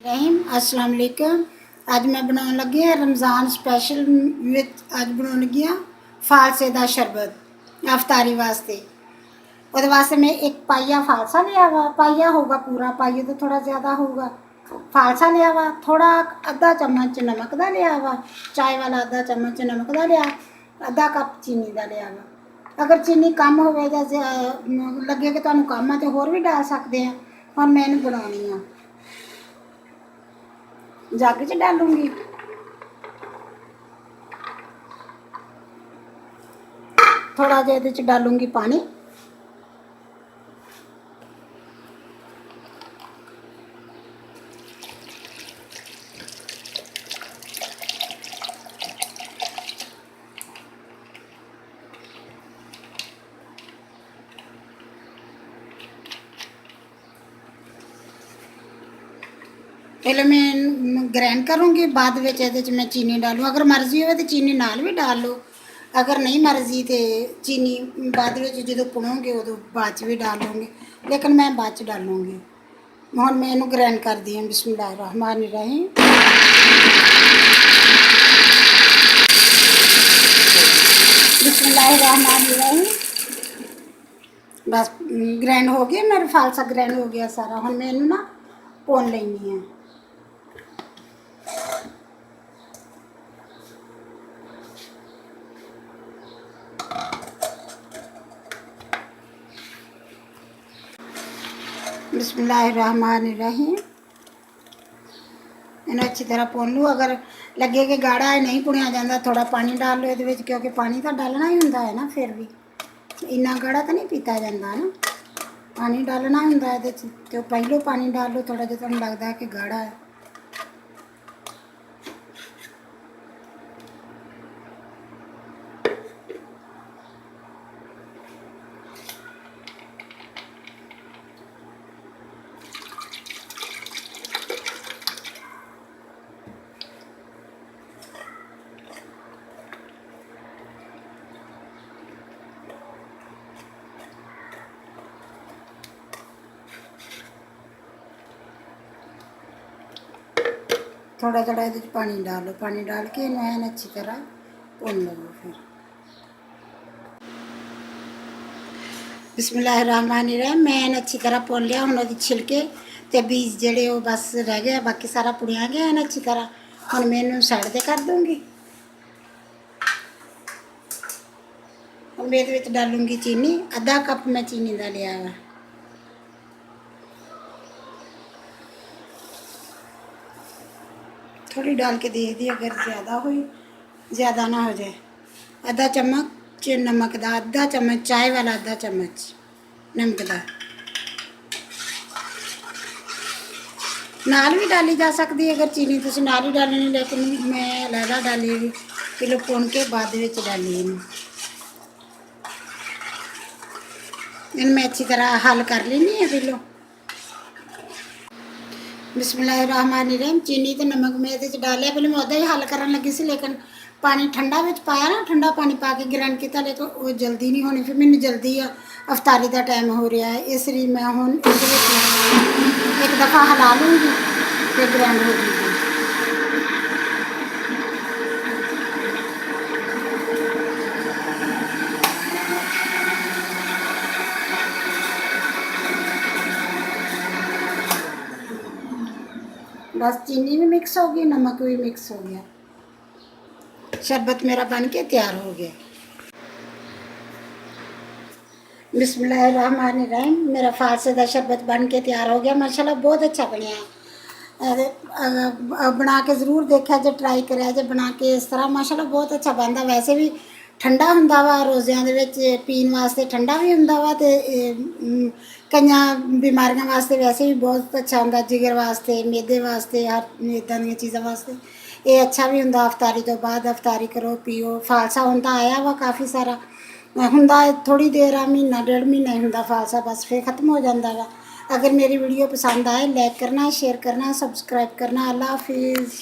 रहीम अस्सलाम वालेकुम। ਅੱਜ ਮੈਂ ਬਣਾਉਣ ਲੱਗੀ ਹਾਂ ਰਮਜ਼ਾਨ ਸਪੈਸ਼ਲ ਵਿੱਚ ਅੱਜ ਬਣਾਉਣ ਲੱਗੀ ਹਾਂ ਫਾਲਸੇ ਦਾ ਸ਼ਰਬਤ ਅਫਤਾਰੀ ਵਾਸਤੇ। ਉਹਦੇ ਵਾਸਤੇ मैं एक पाइया फालसा लिया हुआ, पाइया होगा पूरा, पाइया तो थोड़ा ज़्यादा होगा। फालसा लिया हुआ, थोड़ा आधा चम्मच नमक का लिया हुआ, चाय वाला आधा चम्मच नमक का लिया, आधा कप चीनी का लिया हुआ। अगर चीनी कम हो या लगे कि तुहानू कम है तो होर भी डाल सकते हैं। हुण मैं इहनूं बनाउणी आ, जग च डालूंगी। थोड़ा जिहा इहदे च डालूंगी पानी। पहले मैं ग्रैंड करूँगी, बाद में मैं चीनी डालूँ। अगर मर्जी हो तो चीनी नाल भी डाल लो, अगर नहीं मर्जी तो चीनी बाद में जो पुणोगे उदों बाद भी डाल लूँगी, लेकिन मैं बाद डालूँगी। हुण मैं इनू ग्रैंड कर दी हूँ। बिस्मिल्लाहिर्रहमानिर्रहीम। बिस्मिल्लाहिर्रहमानिर्रहीम। बस ग्रैंड हो गया, मेरा फालसा ग्रैंड हो गया सारा। हुण मैं इनू ना भुन लैनी है। बिस्मिल्लाहिर्रहमानिर्रहीम। इन्हें अच्छी तरह भुन लूँ। अगर लगे कि गाढ़ा है नहीं भुनिया जाता, थोड़ा पानी डाल लो ये, क्योंकि पानी तो डालना ही होंदा है ना। फिर भी इन्ना गाढ़ा तो नहीं पीता जाता ना, पानी डालना होंदा है तो पहलों पानी डाल लो थोड़ा, जो तुहानू लगता है कि गाढ़ा है। थोड़ा थोड़ा ये पानी डालो, पानी डाल के इन्हें अच्छी तरह भुन लो। फिर बिस्मिल्लाहिर्रहमानिर्रहीम। मैं अच्छी तरह भुन लिया। हुण ओहदे छिलके ते बीज जेहड़े वो बस रह गए, बाकी सारा पुड़िया गया है अच्छी तरह। हुण मैं इनू साइड ते कर दूँगी। हुण मैं इहदे विच डालूँगी चीनी, आधा कप मैं चीनी का लिया वा। थोड़ी डाल के देख दी, अगर ज़्यादा हुई ज़्यादा ना हो जाए। आधा चम्मच नमक का, आधा चम्मच चाय वाला, आधा चम्मच नमक का। नाल भी डाली जा सकती है अगर चीनी तुसीं नाल ही डालनी, लेकिन मैं अलहदा डाली किलो भुन के बाद विच डाली। इन मैं अच्छी तरह हल कर लेनी है किलो। बिस्मिल्लाहिर्रहमानिर्रहीम। चीनी तो नमक मैं ये डालिया, पहले मैं उदा ही हल कर लगी सी, लेकिन पानी ठंडा में पाया ना, ठंडा पानी पा के ग्रैंड किया, लेकिन वो जल्दी नहीं होनी। फिर मैंने जल्दी आ अफतारी का टाइम हो रहा है, इसलिए मैं हुण एक दफ़ा हिला लूँगी फिर ग्रैंड हो जाएगी। बस चीनी भी मिक्स हो गई, नमक भी मिक्स हो गया, शरबत मेरा बन के तैयार हो गया। बिस्मिल्लाहिर्रहमानिर्रहीम। मेरा फालसे का शरबत बन के तैयार हो गया, माशाल्लाह बहुत अच्छा बनया है। बना के ज़रूर देखा जे, ट्राई करा जे बना के इस तरह, माशाल्लाह बहुत अच्छा बनता। वैसे भी ठंडा हुंदा वा, रोज़ियां दे विच पीण वास्ते ठंडा भी हुंदा वा, ते कई बीमारियों वास्ते वैसे भी बहुत अच्छा हुंदा, जिगर वास्ते, मैदे वास्ते, हर इदां दी चीज़ों वास्ते ये अच्छा भी हुंदा। अफतारी तो बाद अफतारी करो पियो। फालसा हुण तां आया वा काफ़ी सारा, हुंदा थोड़ी देर आ, महीना डेढ़ महीना ही हुंदा फालसा, बस फिर खत्म हो जाता वा। अगर मेरी वीडियो पसंद आए लाइक करना, शेयर करना, सब्सक्राइब करना। अल्लाह हाफिज़।